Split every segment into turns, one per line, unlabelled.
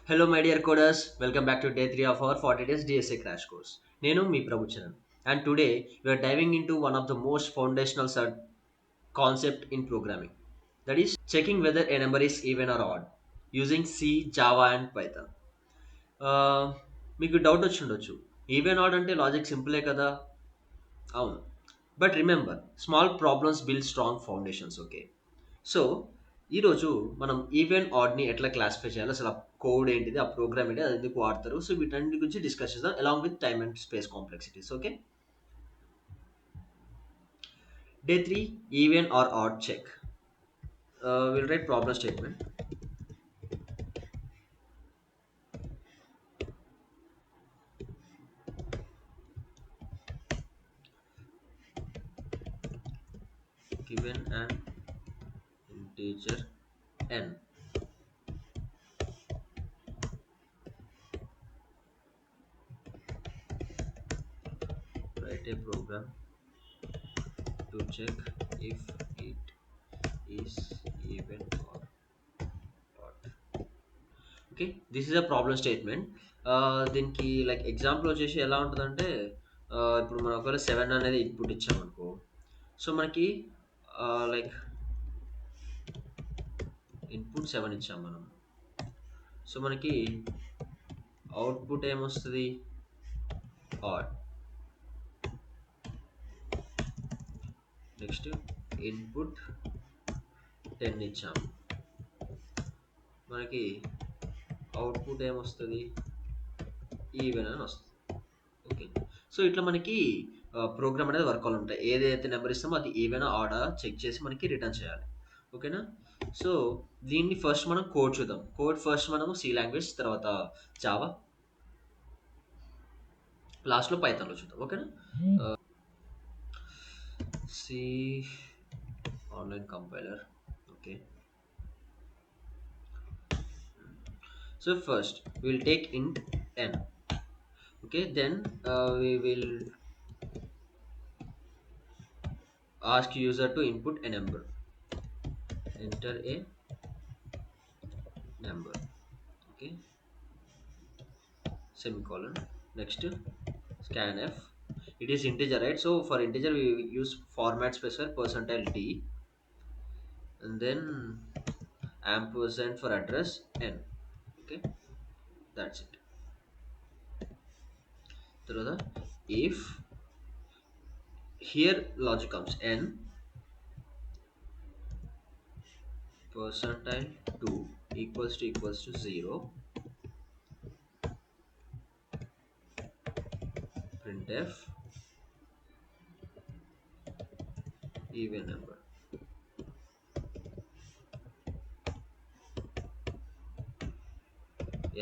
Hello, my dear coders. Welcome back to day 3 of our 40 days DSA crash course. Nenu మీ Prabhucharan. And today we are diving into one of the most foundational concept in programming. That is checking whether a number is even or odd using C, Java and Python. Uh, మీకు doubt వచ్చి ఉండొచ్చు, even odd అంటే logic సింపులే కదా. అవును, but remember small problems build strong foundations. Okay, so ఈరోజు మనం even ఆడ్ని ఎట్లా classify చేయాలి, అసలు ఆ కోడ్ ఏంటిది, ఆ ప్రోగ్రామ్ ఏంటి, అది ఎందుకు వాడతారు, సో వీటన్నిటి గురించి డిస్కస్ చేద్దాం along with time and space complexities. Okay, day 3 even or odd check. Will write problem statement. Given an integer n, write a program to check if it is even or odd. Okay, this is a problem statement. దీనికి like example వచ్చేసి ఎలా ఉంటుందంటే, ఇప్పుడు మనం ఒకవేళ 7 అనేది input ఇచ్చామనుకో, so మనకి like input 7 ఇచ్చాం మనం, సో మనకి అవుట్పుట్ ఏమొస్తుంది, ఆడ్. నెక్స్ట్ ఇన్పుట్ 10 ఇచ్చాం, మనకి అవుట్పుట్ ఏమొస్తుంది, ఈవెన్ అని వస్తుంది. ఓకే, సో ఇట్లా మనకి ప్రోగ్రామ్ అనేది వర్క్ అవ్వాలి ఉంటాయి. ఏదైతే నెంబర్ ఇస్తామో అది ఈవెన్ ఆర్డర్ చెక్ చేసి మనకి రిటర్న్ చేయాలి. ఓకేనా, సో దీన్ని ఫస్ట్ మనం కోడ్ చూద్దాం. కోడ్ ఫస్ట్ మనము సి లాంగ్వేజ్, తర్వాత జావా, లాస్ట్లో పైథాన్లో చూద్దాం. ఓకేనా, C online compiler. Okay, so first we will take int n. Okay, then we will ask user to input a number, enter a number. Okay, semicolon. Next scanf, it is integer, right? So for integer we use format specifier percentile d, and then ampersand for address n. Okay, that's it. Tarvata if here logic comes n percentile 2 equals to 0, printf even number,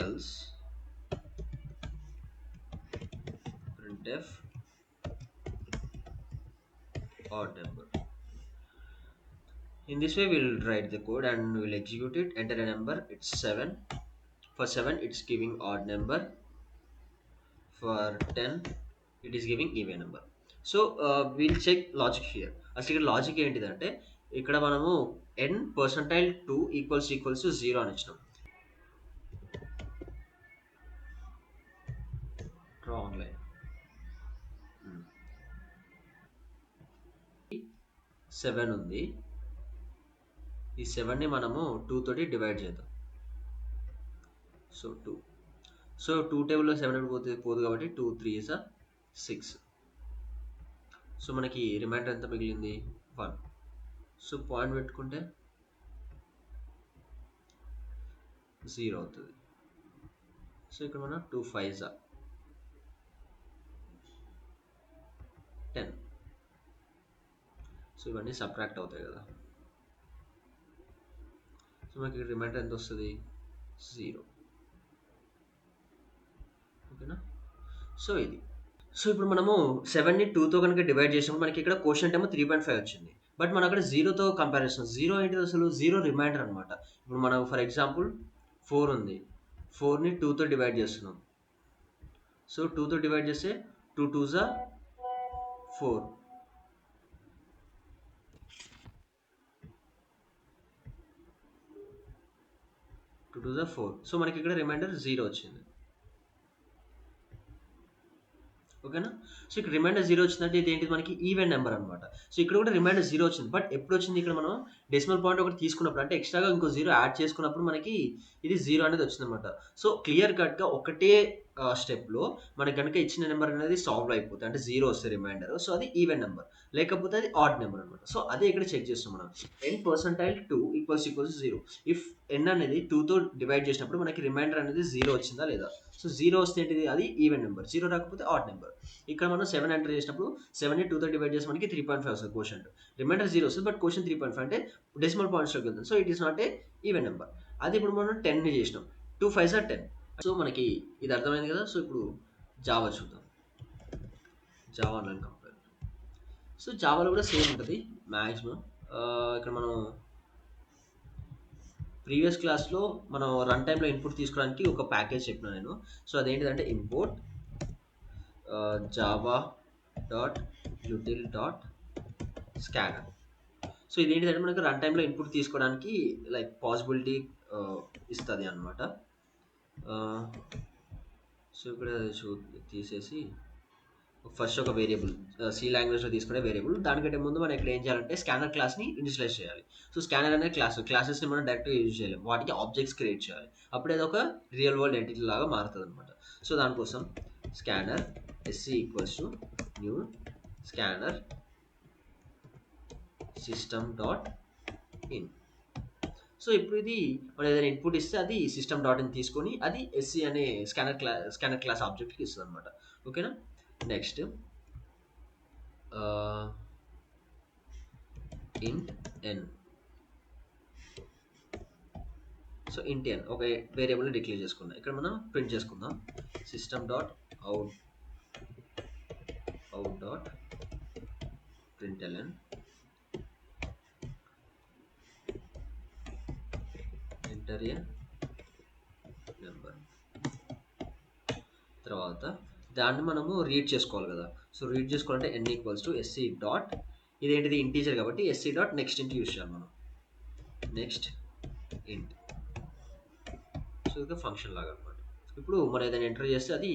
else printf odd number. In this way we'll write the code and we'll execute it. Enter a number, it's 7. For 7 it's giving odd number, for 10 it is giving even number. So we'll check logic here. అసలు ఇక్కడ logic ఏంటిదంటే, ఇక్కడ మనము n percentile 2 equals to 0 అని ఇచ్చినాం. Draw online 7 ఉంది, ఈ 7ని మనము 2 తోటి డివైడ్ చేద్దాం. సో 2, సో 2 టేబుల్లో 7 పోదు కాబట్టి 2 3 is 6. సో మనకి రిమైండర్ ఎంత మిగిలింది, 1. సో పాయింట్ పెట్టుకుంటే 0 అవుతుంది. సో ఇక్కడ మనం 2 5s 10. సో ఇవన్నీ సబ్ట్రాక్ట్ అవుతాయి కదా, సో మనకి ఇక్కడ రిమైండర్ ఎంత వస్తుంది, 0. ఓకేనా, సో ఇది. సో ఇప్పుడు మనము 7ని 2తో కనుక డివైడ్ చేసినప్పుడు మనకి ఇక్కడ క్వోషియంట్ ఏమో 3.5 వచ్చింది, బట్ మనం అక్కడ 0తో కంపారిజన్. 0 ఏంటిది అసలు, 0 రిమైండర్ అనమాట. ఇప్పుడు మనం ఫర్ ఎగ్జాంపుల్ 4 ఉంది, 4ని 2తో డివైడ్ చేస్తున్నాం. సో 2తో డివైడ్ చేస్తే 2 2s 4. 2 2 ద 4. సో మనకి ఇక్కడ రిమైండర్ 0 వచ్చింది. ఓకేనా. సో ఇక్కడ రిమైండర్ 0 వచ్చిందంటే ఇది ఏంటి, మనకి ఈవెన్ నెంబర్ అనమాట. సో ఇక్కడ కూడా రిమైండర్ 0 వచ్చింది. బట్ ఎప్పుడు వచ్చింది, ఇక్కడ మనం డెసిమల్ పాయింట్ ఒకటి తీసుకున్నప్పుడు, అంటే ఎక్స్ట్రాగా ఇంకో 0 యాడ్ చేసుకున్నప్పుడు మనకి ఇది 0 అనేది వచ్చిందనమాట. సో క్లియర్ కట్గా ఒకటే స్టెప్లో మనకి కనుక ఇచ్చిన నెంబర్ అనేది సాల్వ్ అయిపోతుంది, అంటే 0 వస్తే రిమైండర్. సో అది ఈవెన్ నెంబర్, లేకపోతే అది ఆడ్ నెంబర్ అనమాట. సో అదే ఇక్కడ చెక్ చేస్తాం మనం. n percentile 2 equals 0. If n అనేది 2తో డివైడ్ చేసినప్పుడు మనకి రిమైండర్ అనేది 0 వచ్చిందా లేదా. సో 0 వస్తే ఏంటిది, అది ఈవెన్ నెంబర్. 0 రాకపోతే ఆడ్ నెంబర్. ఇక్కడ మనం 7 ఎంటర్ చేసినప్పుడు 7ని 2తో డివైడ్ చేసి మనకి 3.5 వస్తుంది క్వశ్చన్. రిమైండర్ 0 వస్తుంది, బట్ క్వశ్చన్ 3.5 అంటే డెసిమల్ పాయింట్స్లోకి వెళ్తుంది. So it is not a even number. అది ఇప్పుడు మనం 10ని చేసినాం. 2 5s are 10. సో మనకి ఇది అర్థమైంది కదా. సో ఇప్పుడు జావా చూద్దాం. Java online compiler. సో జావాలో కూడా సేమ్ ఉంటుంది మ్యాక్సిమం. ఇక్కడ మనం ప్రీవియస్ క్లాస్లో మనం రన్ టైంలో ఇన్పుట్ తీసుకోవడానికి ఒక ప్యాకేజ్ చెప్పిన నేను. సో అదేంటిదంటే import Java dot util dot scanner. So ఇదేంటిదంటే మనకు రన్ టైంలో ఇన్పుట్ తీసుకోవడానికి లైక్ పాసిబిలిటీ ఇస్తుంది అనమాట. సో ఇక్కడ తీసేసి ఫస్ట్ ఒక వేరియబుల్ సి లాంగ్వేజ్లో తీసుకునే వేరియబుల్, దానికంటే ముందు మనం ఇక్కడ ఏం చేయాలంటే స్కానర్ క్లాస్ని ఇనిషియలైజ్ చేయాలి. సో స్కానర్ అనే క్లాసెస్ని మనం డైరెక్ట్గా యూజ్ చేయలేం, వాటికి ఆబ్జెక్ట్స్ క్రియేట్ చేయాలి. అప్పుడు అది ఒక రియల్ వరల్డ్ ఎంటిటీ లాగా మారుతుంది అనమాట. సో దానికోసం scanner sc equals to new scanner system dot in. So ఇప్పుడు ఇది మనం ఏదైనా ఇన్పుట్ ఇస్తే అది సిస్టమ్ డాట్ ఇన్ తీసుకొని అది ఎస్సి అనే స్కానర్ క్లాస్ ఆబ్జెక్ట్కి ఇస్తుంది అనమాట. ఓకేనా. నెక్స్ట్ ఇంట్ ఎన్. సో ఇంట్ ఎన్ ఒక వేరియబుల్ని డిక్లేర్ చేసుకుందాం. ఇక్కడ మనం ప్రింట్ చేసుకుందాం system dot out dot println enter a number. తర్వాత దాన్ని మనము రీడ్ చేసుకోవాలి కదా. సో రీడ్ చేసుకోవాలంటే N equals to SC dot, ఇదేంటిది ఇంటీజర్ కాబట్టి ఎస్సీ డాట్ నెక్స్ట్ ఇంట్ యూజ్ చేయాలి మనం. నెక్స్ట్ ఇంట్. సో ఇది ఫంక్షన్ లాగా అనమాట. ఇప్పుడు మనం ఏదైనా ఎంటర్ చేస్తే అది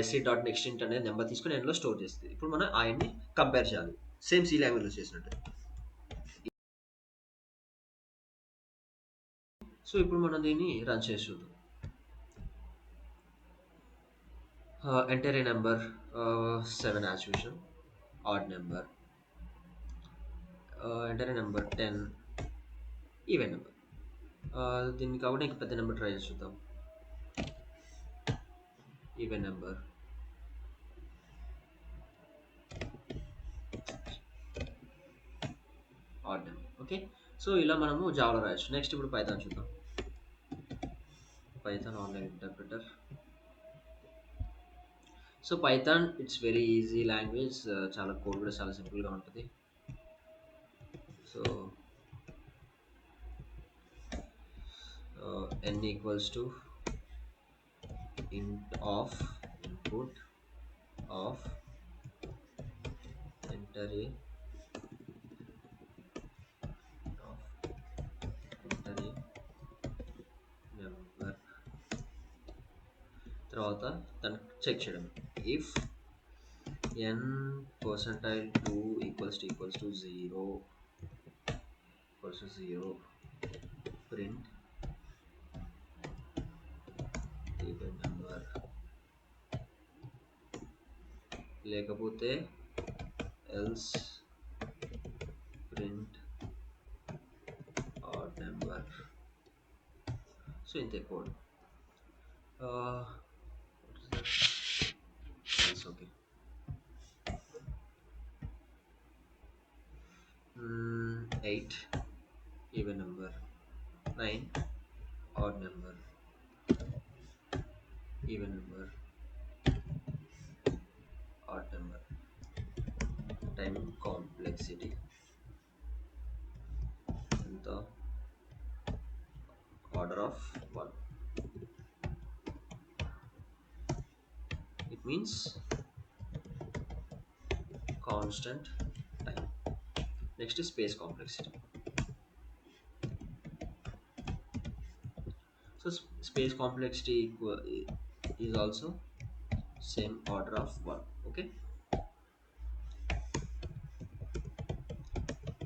ఎస్సీ డాట్ నెక్స్ట్ ఇంట్ అనేది నెంబర్ తీసుకుని ఎన్లో స్టోర్ చేస్తుంది. ఇప్పుడు మనం ఆ ఎన్ని కంపేర్ చేయాలి సేమ్ సి లాంగ్వేజ్లో చేసినట్టు. సో ఇప్పుడు మనం దీన్ని రన్ చేసి చూద్దాం. Enter a number 7 as usual, odd number. Enter a number 10 even number. దీన్ని కాబట్టి ఇంకా పెద్ద నెంబర్ ట్రై చేసి చూద్దాం. Even number, odd number. Okay. So ఇలా మనము జావాలో రాయొచ్చు. నెక్స్ట్ ఇప్పుడు పైథాన్ చూద్దాం. Python online interpreter. So Python it's very easy language, చాలా కోడ్ కూడా చాలా సింపుల్గా ఉంటుంది. So n equals to int of input of enter a number. తర్వాత దాన్ని చెక్ చేయడం. If n percentile 2 equals to 0 print even number, లేకపోతే else print odd number. So ఇంతే code. Okay. 8 even number, 9 odd number, even number, odd number, time complexity ఎంత, order of 1. It means constant time. Next space complexity. So space complexity is also same order of 1. Okay,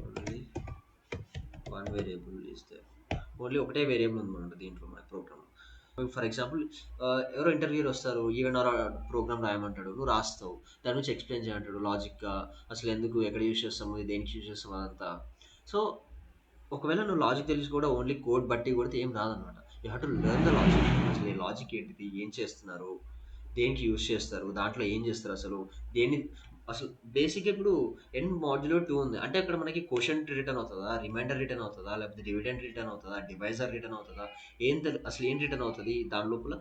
only one variable is there. Only ఒకటే variable ఉందన్నమాట దీంట్లో మన programme. For example ఎవరో interviewer వస్తారు, even are programme రాయమంటాడు, నువ్వు రాస్తావు, దాని నుంచి explain చేయమంటాడు లాజిక్గా, అసలు ఎందుకు ఎక్కడ యూస్ చేస్తాము, దేనికి యూస్ చేస్తాము అదంతా. సో ఒకవేళ నువ్వు లాజిక్ తెలిసి కూడా ఓన్లీ కోడ్ బట్టి కొడితే ఏం రాదనమాట. You have to learn the logic. అసలు ఈ లాజిక్ ఏంటిది, ఏం చేస్తున్నారు, దేనికి యూస్ చేస్తారు, దాంట్లో ఏం చేస్తారు, అసలు దేన్ని, అసలు బేసిక్ ఇప్పుడు ఎన్ మాడ్యులో 2 ఉంది అంటే అక్కడ మనకి క్వశ్చన్ రిటర్న్ అవుతుందా, రిమైండర్ రిటర్న్ అవుతుందా, లేకపోతే డివిడెండ్ రిటర్న్ అవుతుందా, డివైజర్ రిటర్న్ అవుతుందా, అసలు ఏం రిటర్న్ అవుతుంది దాని లోపల.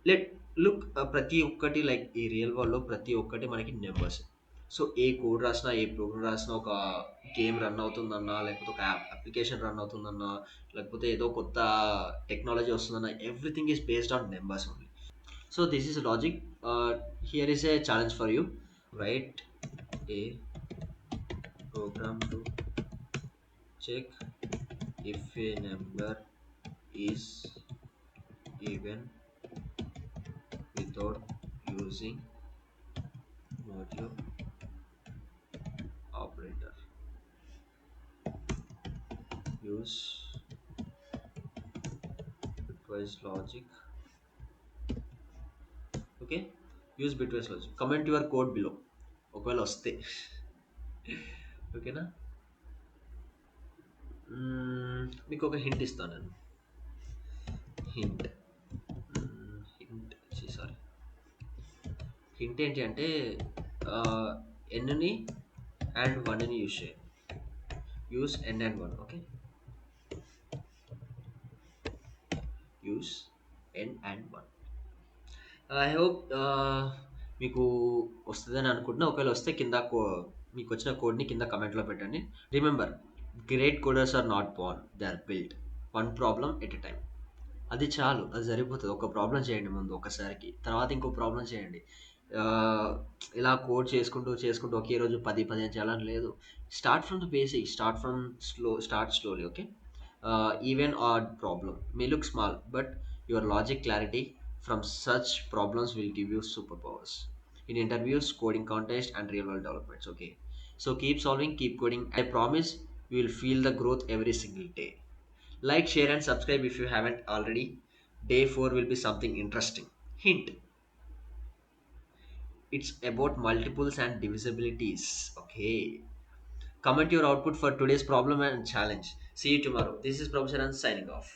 లెట్ లుక్ ప్రతి ఒక్కటి లైక్ ఈ రియల్ వరల్డ్లో ప్రతి ఒక్కటి మనకి నెంబర్స్. సో ఏ కోడ్ రాసినా, ఏ ప్రోగ్రామ్ రాసినా, ఒక గేమ్ రన్ అవుతుందన్నా, లేకపోతే ఒక అప్లికేషన్ రన్ అవుతుందన్నా, లేకపోతే ఏదో కొత్త టెక్నాలజీ వస్తుందన్నా, everything is based on numbers only. So this is logic. Here is a challenge for you. Write a program to check if a number is even without using modulo operator. Use bitwise logic. Okay, use bitwise logic. Comment your code below ఒకవేళ వస్తే. ఓకేనా. మీకు ఒక hint ఇస్తాను నేను. Hint hint sorry hint ఏంటి అంటే ఎన్ని అండ్ వన్ని యూజ్ చేయండి. Use n and one. Okay, use n and one. I hope మీకు వస్తుందని అనుకుంటున్నా. ఒకవేళ వస్తే కింద మీకు వచ్చిన కోడ్ని కింద కమెంట్లో పెట్టండి. Remember, great coders are not born, they are build one problem at a time. అది చాలు, అది సరిపోతుంది. ఒక ప్రాబ్లం చేయండి ముందు ఒకసారికి, తర్వాత ఇంకో ప్రాబ్లం చేయండి. ఆ, ఇలా కోడ్ చేసుకుంటూ చేసుకుంటూ ఒకే రోజు 10 చేయాలని లేదు. Start from the basic, start slowly. Okay, even odd problem may look small, but your logic clarity from such problems will give you super powers in interviews, coding contest and real world developments. Okay, so keep solving, keep coding. I promise you will feel the growth every single day. Like, share, and subscribe if you haven't already. Day 4 will be something interesting. Hint, it's about multiples and divisibilities. Okay. Comment your output for today's problem and challenge. See you tomorrow. This is Prabhu Saran signing off.